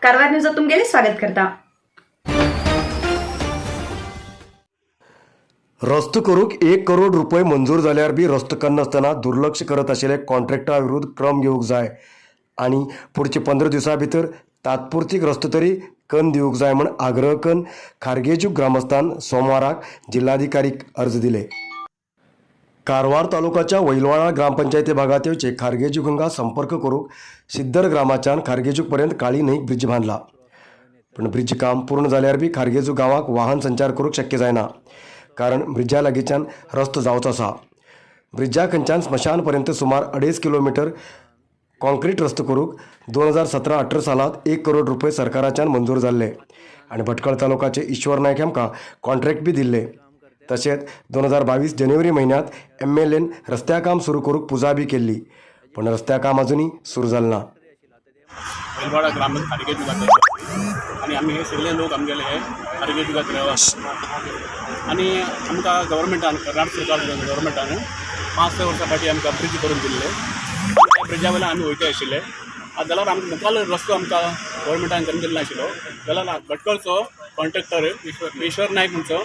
Karwar news तुमगेले स्वागत करता। रस्तो करूक 1 करोड रुपये मंजूर जाल्यार बी रस्तो करनासतना दुर्लक्ष करत आशिल्ले कॉन्ट्रॅक्टा विरुद्ध क्रम घेवंक जाय आनी पुढचे 15 दिवसां भितर तात्पुरती रस्तो तरी कन्न दिवंक जाय म्हण आग्रह करून खारगेजूक ग्रामस्थान सोमाराक जिल्हाधिकारीक अर्ज दिले। कारवार तालुक्याच्या वैलवाडा ग्रामपंचायती भागात येवचे खारगेजूक हांगा संपर्क करूक सिद्धर ग्रामाच्यान खारगेजूक पर्यंत काळी न्हंयक ब्रिज बांधला, पण ब्रिज काम पूर्ण जाल्यार बी खारगेजूक गांवाक वाहन संचार करूंक शक्य जायना, कारण ब्रिजा लागींच्यान रस्तो जावचो आसा। ब्रिजा खंयच्यान स्मशान पर्यंत सुमार 2.5 किलोमीटर कॉन्क्रीट रस्तो करूक 2017-18 सालांत 1 करोड रुपये सरकाराच्यान मंजूर जाल्ले आनी भटकळ तालुक्याचे ईश्वर नायक हांकां कॉन्ट्रॅक्ट बी दिल्ले। तशेंच 2022 जानेवारी म्हयन्यांत MLAन रस्त्या काम सुरू करूक पुजा बी केल्ली, पण रस्त्या काम अजूनही सुरू जालें ना। वैलवाडा ग्रामीण खारगेजूगांत आनी आमी हे सगळे लोक आमगेले हे खारगेजूगांत रवतात आनी आमकां गव्हर्मेंटान कर्नाटक सरकार गव्हर्मेंटान 5-6 वर्सां फाटीं आमकां ब्रिज करून दिल्ले। त्या ब्रिजा वयल्यान आमी वयता आशिल्ले। जाल्यार आमकां मुखाल रस्तो आमकां गव्हर्मेंटान करून दिल्लो नाशिल्लो, जाल्यार भटकळचो कॉन्ट्रॅक्टर ईश्वर नायक म्हणचो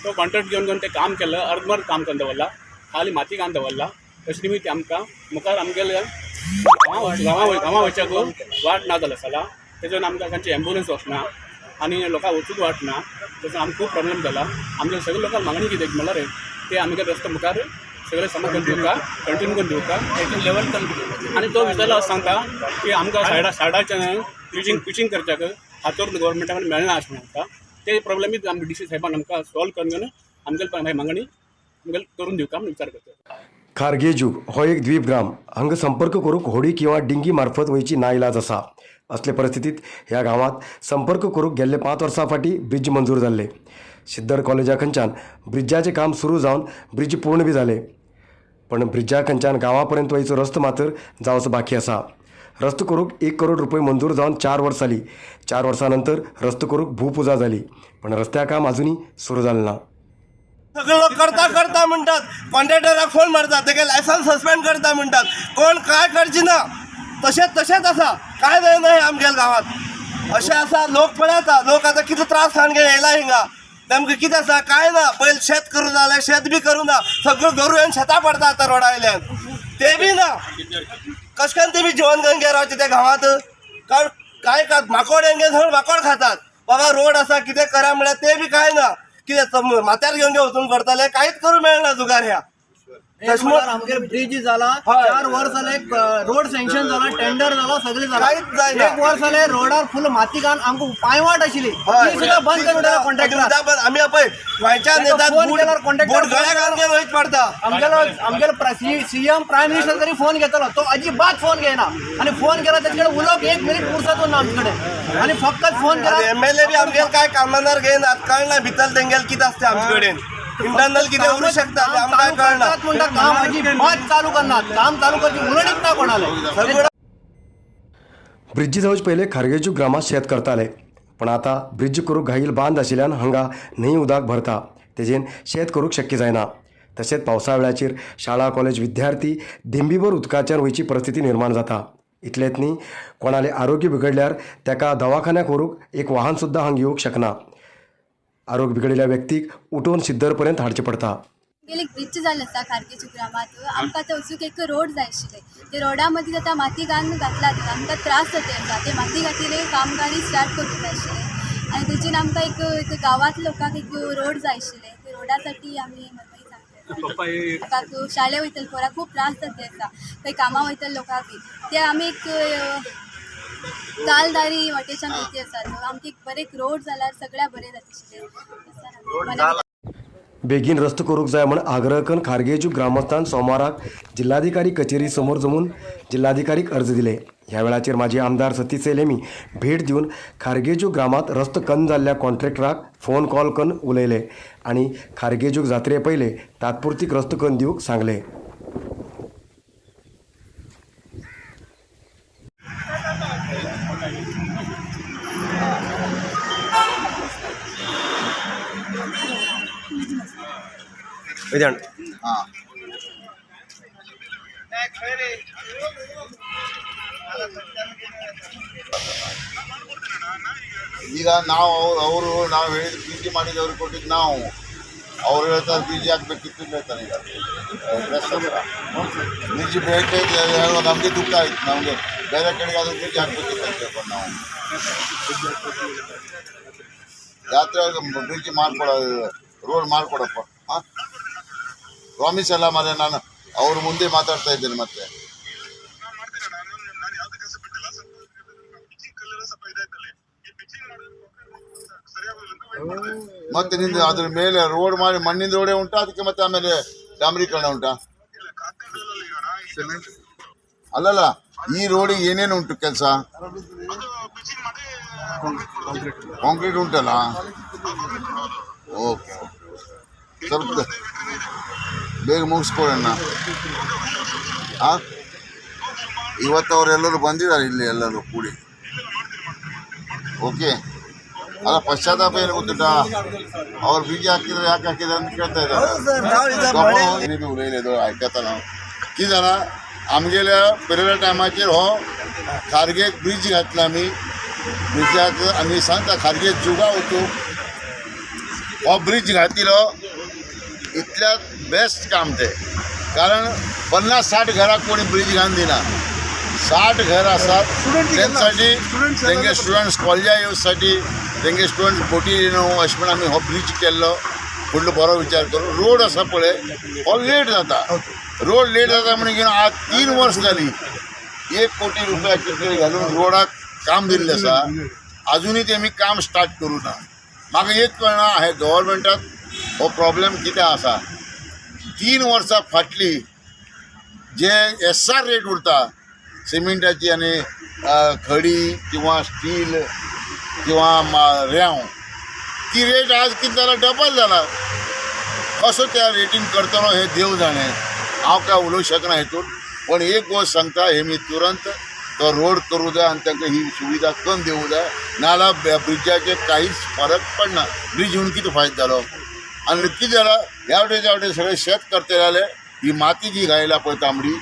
तो कॉन्ट्रॅक्ट घेवन ते काम केलं, अर्धमर काम करून दवरला, खाली माती घालून दवरला। तशें निमित्त आमकां मुखार आमगेले गांवा वयच्याक वाट ना जालो आसला, तेजून आमकां खंयची एम्बुलन्स वचना आनी लोकांक वचूंक वाट ना, तेजून आमकां खूब प्रॉब्लेम जाला। आमगे सगळे लोकांक मागणी कितें म्हणल्यार ते आमगे रस्तो मुखार सगळे सम करून दिवका, कंटिन्यू करून दिवका, एक लेवल करून आनी तो विचारलो सांगता की आमकां सायडाच्यान क्विचिंग करच्याक हातूर गव्हर्मेंटा कडेन मेळना अशें आमकां ते प्रॉब्लेमीत आमी DC साहेबान आमकां सॉल्व करून आमगेली मागणी आमगेली करून दिवका म्हूण विचार करता। खारगेजूक हो एक द्वीप ग्राम, हांगा संपर्क करूक होडी किंवा डिंगी मार्फत वयची नाइलाज आसा। असले परिस्थितीत ह्या गांवांत संपर्क करूक गेल्ले 5 वर्सां फाटीं ब्रिज मंजूर जाल्ले। सिद्धर कॉलेजा खंयच्यान ब्रिजाचें काम सुरू जावन ब्रिज पूर्ण बी जाले, पण ब्रिजा खंयच्यान गांवा पर्यंत वयचो रस्तो मात्र जावचो बाकी आसा। रस्तो करूक 1 करोड रुपये मंजूर जावन 4 वर्सां जाली। 4 वर्सां नंतर रस्तो करूक भूपुजा जाली, पण रस्त्या काम अजूनही सुरू जालें ना। सगळे लोक करता म्हणतात, कॉन्ट्रॅक्टराक फोन मारतात, तेगे लायसन्स सस्पेंड करता म्हणतात, कोण काय करची ना, तशेंच आसा, काय जायना हे आमगेल्या गांवांत अशें आसा। लोक पळयता, लोक आतां कितें त्रास खावन येयला हिंगा, तेमकां कितें आसा काय ना, पयलीं शेत करूं जालें, शेत बी करूं ना, सगळं गोरू येवन शेतां पडटा आतां रोडा वयल्यान, ते बी ना। कशें करून तेमी जेवण घेवन रावचे त्या गांवांत, काय माकोड हेंगे सगळे माकोड खातात। बाबा रोड आसा कितें करा म्हळ्यार ते बी काय ना, कितें माथ्यार घेवन वचून करतले, कांयच करूं मेळना जुगार ह्या। आमगे ब्रिज जाला, 4 वर्स जाले, रोड सँक्शन जाला, टेंडर जाला, सगळे जाला, कांयच जायना। 1 वर्स जाले रोडार फुल माती घालून आमकां पांयवाट आशिल्ली, ती सुद्धा बंद करून उडयला कॉन्ट्रॅक्टर। आमी पळय गोंयच्यान येतात, फोन केल्यार कॉन्ट्रॅक्टर गळ्या घालून घेवन वयच पडता। आमगेलो CM प्रायम मिनिस्टर तरी फोन घेतलो, तो अजिबात फोन घेयना, आणि फोन केला त्याचे कडेन उलोवंक 1 मिनिट फुरसत ना आमचे कडेन, आणि फक्त फोन केला। MLA बी आमगेले काय कामांनार घेयनात, कळना भितर तेंगेले कितें आसता आमचे कडेन, इंटरनल कितें उरूं शकता ते आमकां कळना। म्हणटा काम अजिबात चालू करनात, काम चालू करची उलडीच ना कोणाले। ब्रिज जावचे पयले खारगेजूक ग्रामांत शेत करताले, पण आता ब्रिज करूक घाईल बांद आशिल्ल्यान हांगा न्हंय उदक भरता, तेजेन शेत करूक शक्य जायना। तशेंच पावसाळ्याचेर शाळा कॉलेज विद्यार्थी दिंबीभर उदकाच्यान वयची परिस्थिती निर्माण जाता। इतलेंच न्ही, कोणाले आरोग्य बिगडल्यार ताका दवाखान्याक व्हरूंक एक वाहन सुद्दां हांगा येवंक शकना। आरोग्य बिगडिल्ल्या व्यक्तीक उठोवन सिद्धर पर्यंत हाडचें पडटा। गेले ब्रिज जाल्लो आसा खारगेजूक ग्रामांत, आमकां थंय वचूंक एक रोड जाय आशिल्ले, ते रोडा मदीं आतां माती घालून घातला, आमकां त्रास जाता आसा, ते माती घातिल्ले कामगारी स्टार्ट करूंक जाय आशिल्ले, आनी तेजेन आमकां एक गांवांत लोकांक एक रोड जाय आशिल्ले, ते रोडासाठी आमी लोकांक शाळेक वयतले पोरांक खूब त्रास जाता आसा, खंय कामां वयतले लोकांक बी, ते आमी एक तालदारी वाटेच्यान वयती आसा, आमकां एक बरें रोड जाल्यार सगळ्या बरें जाता। बेगीन रस्तो करूंक जाय म्हण आग्रह करून खारगेजूक ग्रामस्थान सोमाराक जिल्हाधिकारी कचेरी समोर जमून जिल्हाधिकारीक अर्ज दिले। ह्या वेळाचेर माजी आमदार सतीश सेलेमी भेट दिवन खारगेजूक ग्रामांत रस्तो कन्न जाल्ल्या कॉन्ट्रॅक्टराक फोन कॉल करून उलयले आनी खारगेजूक जात्रे पयले तात्पुरतीक रस्तो कन्न दिवंक सांगले। हाँ ಈಗ ನಾವು ಹೇಳಿದ ಪಿ ಜಿ ಮಾಡಿದವ್ರಿಗೆ ಕೊಟ್ಟಿದ್ದು ನಾವು ಅವ್ರು ಹೇಳ್ತಾರೆ ಬಿ ಜಿ ಹಾಕ್ಬೇಕಿತ್ತು ಹೇಳ್ತಾರೆ ಈಗ ಬಿ ಜಿ ಬೇಕು ನಮಗೆ ದುಃಖ ಆಯ್ತು ನಮಗೆ ಬೇರೆ ಕಡೆಗೆ ಅದು ಬಿ ಜಿ ಹಾಕ್ಬೇಕಿತ್ತು ಅಂತ ಹೇಳ್ಕೊಂಡು ನಾವು ಜಾತ್ರೆ ಬ್ರಿಡ್ಜ್ ಮಾಡ್ಕೊಡೋದು ರೋಡ್ ಮಾಡ್ಕೊಡಪ್ಪ ಹಾಂ ಪ್ರಾಮಿಸ್ ಎಲ್ಲ ಮನೆ ನಾನು ಅವ್ರ ಮುಂದೆ ಮಾತಾಡ್ತಾ ಇದ್ದೇನೆ ಮತ್ತೆ ಮತ್ತೆ ನಿಂದು ಅದ್ರ ಮೇಲೆ ರೋಡ್ ಮಾಡಿ ಮಣ್ಣಿನ ರೋಡೇ ಉಂಟಾ ಅದಕ್ಕೆ ಮತ್ತೆ ಆಮೇಲೆ ಡಾಂಬರೀಕರಣ ಉಂಟಾ ಅಲ್ಲಲ್ಲ ಈ ರೋಡಿಗೆ ಏನೇನು ಉಂಟು ಕೆಲಸ ಕಾಂಕ್ರೀಟ್ ಉಂಟಲ್ಲ ಓಕೆ ಸ್ವಲ್ಪ ಬೇಗ ಮುಗಿಸ್ಕೊಡೋಣ ಹಾಂ ಇವತ್ತು ಅವರೆಲ್ಲರೂ ಬಂದಿದ್ದಾರೆ ಇಲ್ಲಿ ಎಲ್ಲರೂ ಕೂಡಿ ಓಕೆ ಅಲ್ಲ ಪಶ್ಚಾತ್ತಾಪ ಏನು ಗೊತ್ತುಂಟಾ ಅವ್ರು ಬೀಜ ಹಾಕಿದ್ರೆ ಯಾಕೆ ಹಾಕಿದ್ರೆ ಅಂತ ಕೇಳ್ತಾ इದ್ದಾರೆ उलयलेलो आयकताना की जाणा आमगेल्या पिरियड टायमाचेर हो खारगेक ब्रिज घातला आमी ब्रिजाक आमी सांगता खारगे जुगा वचूं हो ब्रिज घातिलो इतल्यात बेस्ट काम ते कारण 50-60 घराक कोणी ब्रिज घालून दिना 60 घर आसात त्यांच्यासाठी तेंगे स्टुडंट्स कॉलेजा येवसाठी तेंगे स्टुडंट्स बोटी न्हू अशें म्हण आमी हो ब्रिज केल्लो फुडलो बरो विचार करून रोड आसा पळय हो लेट जाता रोड लेट जाता म्हणून घेवन आज 3 वर्स जाली 1 कोटी रुपया कितें घालून रोडाक काम दिल्लें आसा अजुनूय तेमी काम स्टार्ट करूं ना म्हाका एक कळना हे गव्हर्मेंटाक हो प्रॉब्लेम कितें आसा 3 वर्सां फाटली जे SR रेट उरता सिमेंटाची आनी खडी किंवा स्टील किंवा रेंव ती रेट आज कितें जाला डबल जाला कसो त्या रेटीन करतलो हे देव जाणे हांव काय उलोवंक शकना हेतून पण एक गोष्ट सांगता हे मी तुरंत तो रोड करूं जाय आनी तांकां ही सुविधा करून दिवूं जाय नाजाल्यार ब्रिजाचेर कांयच फरक पडना ब्रिज येवन कितें फायदो जालो आनी कितें जालां ह्या वटेन सगळे शेत करते जाले ही माती जी घायला पळय तांबडी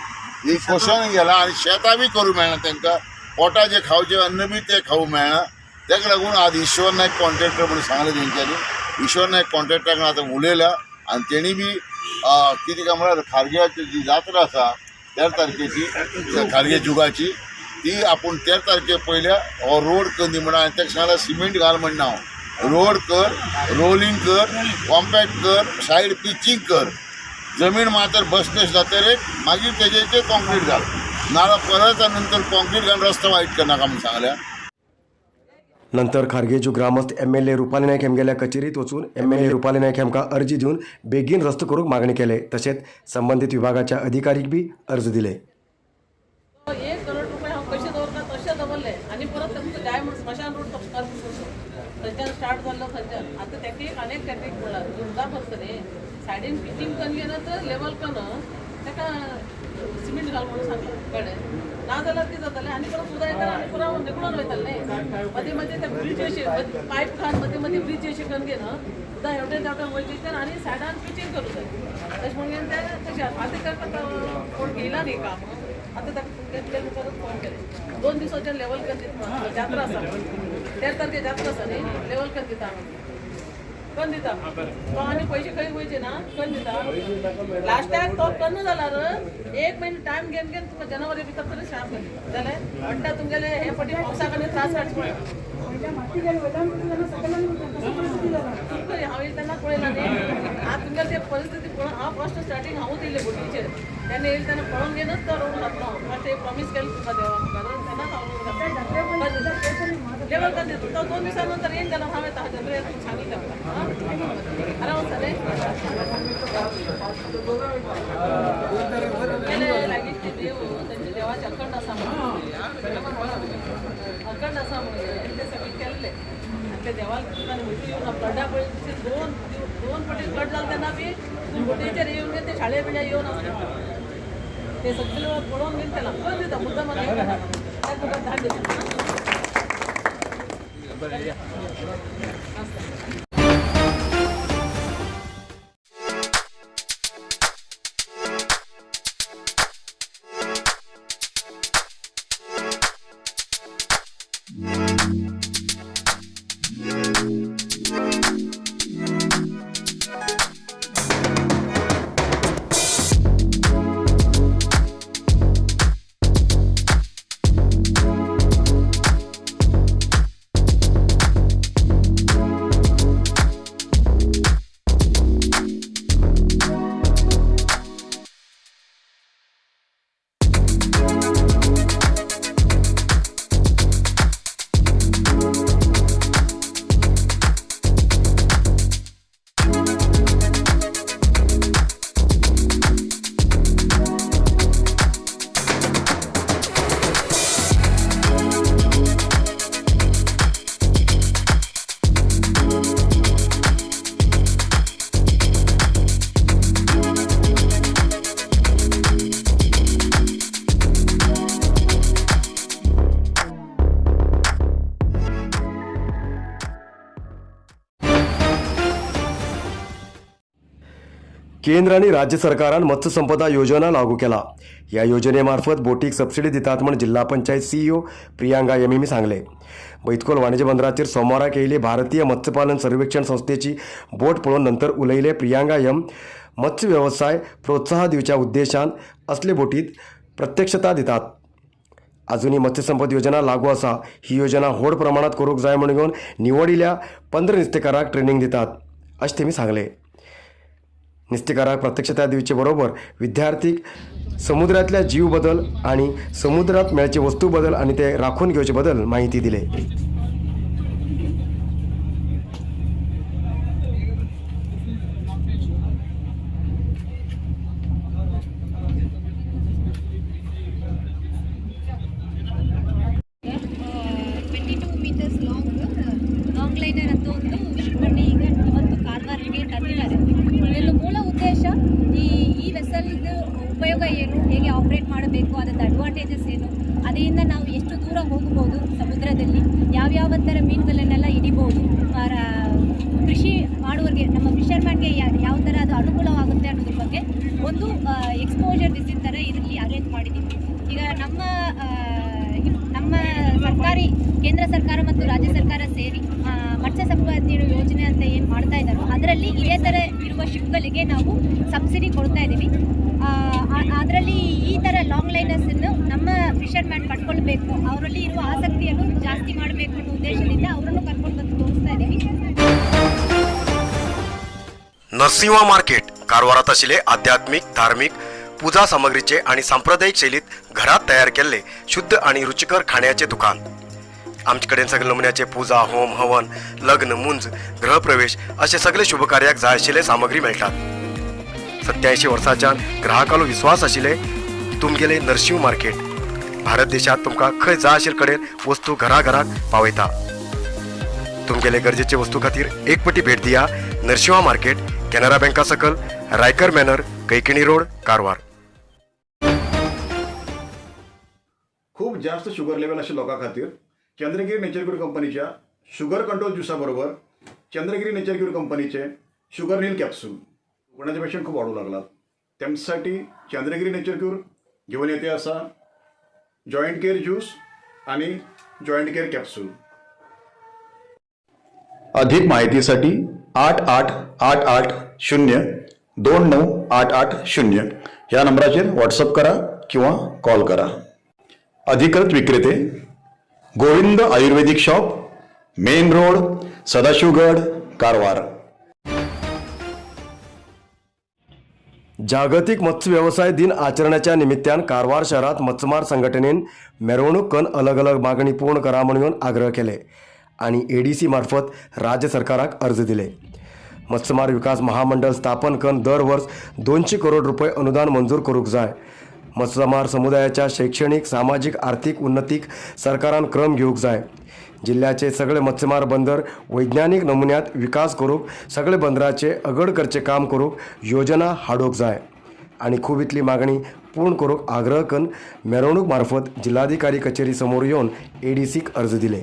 ही कोसळून गेला आनी शेतां बी करूं मेळना तांकां पोटा जे खावचें अन्न बी ते खावूं मेळना ताका लागून आज ईश्वर नायक कॉन्ट्रॅक्टर म्हणून सांगलें तेंच्यांनी ईश्वर नायक कॉन्ट्रॅक्टराक आतां उलयला आनी तेणी बी कितें काय म्हळ्यार खारग्याची जी जात्रा आसा 13 तारखेची खारगे जुगाची ती आपूण 13 तारखे पयल्या हो रोड करून दी म्हणून हांवें ताका सांगलां सिमेंट घाल म्हणना हांव रोड कर रोलिंग कर कॉम्पॅक्ट कर सायड पिचिंग कर जमीन मात्र बसनेस जातकीर मागीर तेजेचेर कॉन्क्रीट घाल नाजाल्यार परत नंतर कॉन्क्रीट घालून रस्तो वायट करनाका म्हणून सांगल्या नंतर खारगेच्यो ग्रामस्थ MLA रुपाली नायक हेमगेल्या कचेरीत वचून MLA रुपाली नायक हेमकां अर्जी दिवन बेगीन रस्तो करूंक मागणी केले तशेंच संबंधीत विभागाच्या अधिकारीक बी अर्ज दिले 1 करोड रुपये हांव कशें दवरता तशें दवरले आनी परत तुमचो जाय म्हूण स्मशान रोड थंयच्यान स्टार्ट जाल्लो थंयच्यान आतां ताका एक आनी एक टॅक्नीक म्हणल्यार उदका फक्त न्ही सायडीन फिटींग करून घेनात लेवल करून ताका सिमेंट घाल म्हणून सांगता कळ्ळें नाजाल्यार कितें जातालें आनी परत उदक येता आनी पुराय निकळून वयतालें न्ही मदीं मदीं ते ब्रिज अशें पायप घालून मदीं मदीं ब्रिज अशें करून घेन उदक हेवटेन तेवटेन वयचें आनी सायडान पिचींग करूं जाय तशें म्हणून तें तशें आतां ताका कोण घेयला न्ही काम आतां ताका परत फोन केलें 2 दिसाचें लेवल करून दिता जात्रा आसा 13 तारखेक जात्रा आसा न्ही लेवल करून दिता करून दिता तो आनी पयशे खंय वयचे ना करून दिता लास्टाक तो करून जाल्यार 1 म्हयनो टायम घेवन घेवन तुका जनवरी भितर तरी शार्प जालें म्हणटा तुमगेले हे फावटी पावसाक आनी त्रास काडचे पडटा हांव तेन्ना पळयला न्ही आतां तुमगेले ते परिस्थिती पळोवन हांव फर्स्ट स्टार्टींग हांवूच येयलें बोटीचेर तेन्ना येयले तेन्ना पळोवन घेनच तो रोड घातलो फर्स्ट एक प्रॉमीस केलें तुका देवा तेन्नाच हांव लेवल करून दिता तो 2 दिसां नंतर येयन जाल्यार हांवें ताच्या सांगितलें आराम जालें लागीं ते देव तेंचे देवाचे अखंड आसा म्हणून अखंड आसा म्हणून ते सगळें केल्लें आनी ते देवाक तुमकां म्हजी येवन फ्लडा पळय दोन फावटी फ्लड जालें तेन्ना बी बोटीचेर येवन ते शाळे बिळ्या येवन आसले ते सगळे पळोवन बीन तेला करून दिता मुद्दाम तुका धाड दिता केंद्र आणि राज्य सरकारान मत्स्यसंपदा योजना लागू केला. या योजनेमार्फत बोटीक सबसिडी दितात म्हण जिल्हा पंचायत CEO प्रियांका एम सांगले. बैतकोल वाणिज्य बंदराचेर सोमाराक येयले भारतीय मत्स्यपालन सर्वेक्षण संस्थेची बोट पळोवन नंतर उलयले प्रियांका एम. मत्स्य व्यवसाय प्रोत्साहन दिवच्या उद्देशान असले बोटीत प्रत्यक्षता दितात. अजूनही मत्स्यसंपद योजना लागू आसा. ही योजना व्हड प्रमाणात करूंक जाय म्हणून घेवन निवडिल्ल्या 15 नुस्तेकारांक ट्रेनिंग दितात अशें तेमी सांगले. नुस्तेकारांक प्रत्यक्षता दिवचे बरोबर विद्यार्थीक समुद्रांतल्या जीव बद्दल आणि समुद्रात मेळचे वस्तू बद्दल आणि ते राखून घेवचे बद्दल माहिती दिले. meters ಲಾಂಗ್ ಲೈನರ್ ಅಂತ ಒಂದು ಶಿಪ್ಪಣ್ಣಿ ಈಗ ಇವತ್ತು ಕಾರವಾರಿಗೆ ತಂದಿದ್ದಾರೆ. ಇದರ ಮೂಲ ಉದ್ದೇಶ ಈ ವೆಸಲ್ದು ಉಪಯೋಗ ಏನು, ಹೇಗೆ ಆಪರೇಟ್ ಮಾಡಬೇಕು, ಅದರ ಅಡ್ವಾಂಟೇಜಸ್ ಏನು, ಅದರಿಂದ ನಾವು ಎಷ್ಟು ದೂರ ಹೋಗಬಹುದು ಸಮುದ್ರದಲ್ಲಿ, ಯಾವ್ಯಾವ ಥರ ಮೀನುಗಳನ್ನೆಲ್ಲ ಹಿಡಿಬೋದು, ಕೃಷಿ ಮಾಡುವವರಿಗೆ ನಮ್ಮ ಫಿಶರ್ಮ್ಯಾನ್ಗೆ ಯಾವ ಥರ ಅದು ಅನುಕೂಲವಾಗುತ್ತೆ ಅನ್ನೋದ್ರ ಬಗ್ಗೆ ಒಂದು ಎಕ್ಸ್ಪೋಜರ್ ವಿಸಿಟ್ ಥರ ಇದರಲ್ಲಿ ಅರೇಂಜ್ ಮಾಡಿದ್ದೀವಿ. ಈಗ ನಮ್ಮ ಸರ್ಕಾರಿ ಕೇಂದ್ರ ಸರ್ಕಾರ ಮತ್ತು ರಾಜ್ಯ ಸರ್ಕಾರ ಸೇರಿ ಮತ್ಸ್ಯ ಸಂಪದ ಯೋಜನೆ ಅಂತ ಏನು ಮಾಡ್ತಾ ಇದ್ದಾರೋ ಅದರಲ್ಲಿ ಇದೇ ಥರ ಇರುವ ಶಿಪ್ಗಳಿಗೆ ನಾವು ಸಬ್ಸಿಡಿ ಕೊಡ್ತಾ ಇದ್ದೀವಿ. ಅದರಲ್ಲಿ ಈ ಥರ ಲಾಂಗ್ ಲೈನರ್ಸನ್ನು ನಮ್ಮ ಫಿಶರ್ಮ್ಯಾನ್ ಪಡ್ಕೊಳ್ಬೇಕು, ಅವರಲ್ಲಿ ಇರುವ ಆಸಕ್ತಿಯನ್ನು ಜಾಸ್ತಿ ಮಾಡಬೇಕು ಅನ್ನೋ ಉದ್ದೇಶದಿಂದ ಅವರನ್ನು ಕರ್ಕೊಂಡು ಬಂದು ತೋರಿಸ್ತಾ ಇದ್ದೀವಿ. नरसिंहा मार्केट कारवारात आशिल्ले आध्यात्मिक, धार्मिक, पूजा सामग्रीचे आणि सांप्रदायिक शैलीत घरात तयार केलेले शुद्ध आणि रुचिकर खाण्याचे दुकान. आमचे कडेन सगळे नमुन्याचे पूजा, होम, हवन, लग्न, मुंज, गृहप्रवेश असे सगळे शुभकार्याक जाय आशिल्ले सामग्री मेळटात. 87 वर्सांच्यान ग्राहकालो विश्वास आशिल्ले तुमगेले नरसिंह मार्केट. भारत देशात तुमकां खंय जाय आशिल्ले कडेन वस्तू घराघराक पावयता. तुमगेले गरजेचे वस्तू खातीर एक पटी भेट दिया. नरसिंहा मार्केट, कॅनरा बँका सकल, रायकर मॅनर, कैकिणी रोड, कारवार. खूप जास्त शुगर लेवल अशा लोकां खातीर चंद्रगिरी नेचर क्यूर कंपनीच्या शुगर कंट्रोल ज्युसा बरोबर चंद्रगिरी नेचर क्यूर कंपनीचे शुगर नील कॅप्सूल कोणाचे पेशंट खूप वाढू लागलात. त्यांच्यासाठी चंद्रगिरी नेचर क्यूर घेऊन येते असा जॉईंट केअर ज्यूस आणि जॉईंट केअर कॅप्सूल. अधिक माहितीसाठी 8888029880 या नंबराचेर व्हॉट्सअप करा किंवा कॉल करा. अधिकृत विक्रेते Govind Ayurvedic shop, main road, Sadashivgad, Karwar. जागतिक मत्स्य व्यवसाय दिन आचरणाच्या निमित्तान कारवार शहरात मच्छमार संघटनेन मिरवणूक करून अलग अलग मागणी पूर्ण करा म्हणून आग्रह केले आणि ADC मार्फत राज्य सरकाराक अर्ज दिले. मत्स्यमार विकास महामंडळ स्थापन करून दर वर्ष 200 करोड रुपये अनुदान मंजूर करूक जाय. मत्स्यमार समुदायाच्या शैक्षणिक, सामाजिक, आर्थिक उन्नतीक सरकारान क्रम घेवक जाय. जिल्ह्याचे सगळे मत्स्यमार बंदर वैज्ञानिक नमुन्यात विकास करूक, सगळे बंदराचे अगड करचे काम करूक योजना हाडूक जाय आणि खूब इतली मागणी पूर्ण करूक आग्रह करून मिरवणूक मार्फत जिल्हाधिकारी कचेरी समोर येवन ADCक अर्ज दिले.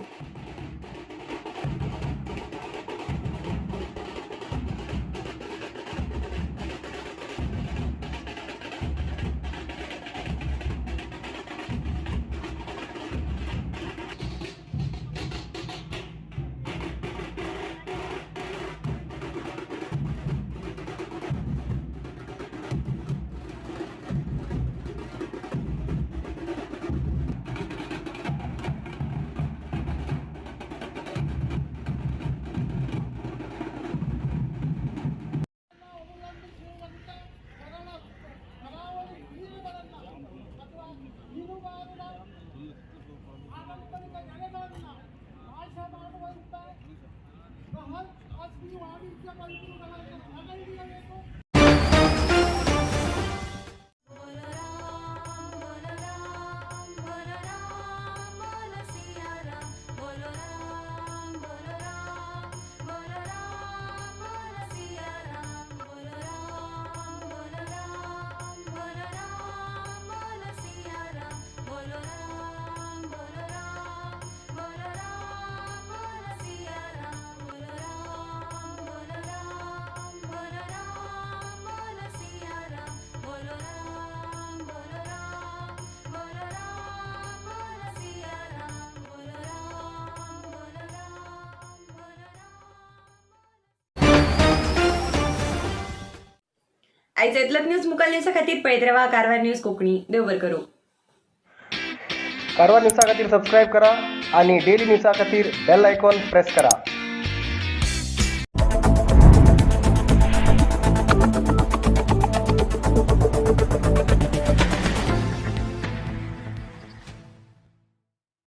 आयज येतलत न्यूज मुखाल न्यूजा खातीर पळयत रावा कारवार न्यूज कोंकणी. देव बरें करूं. कारवार न्यूजा खातीर सबस्क्राईब करा आणि डेली न्यूजा खातीर बेल आयकॉन प्रेस करा.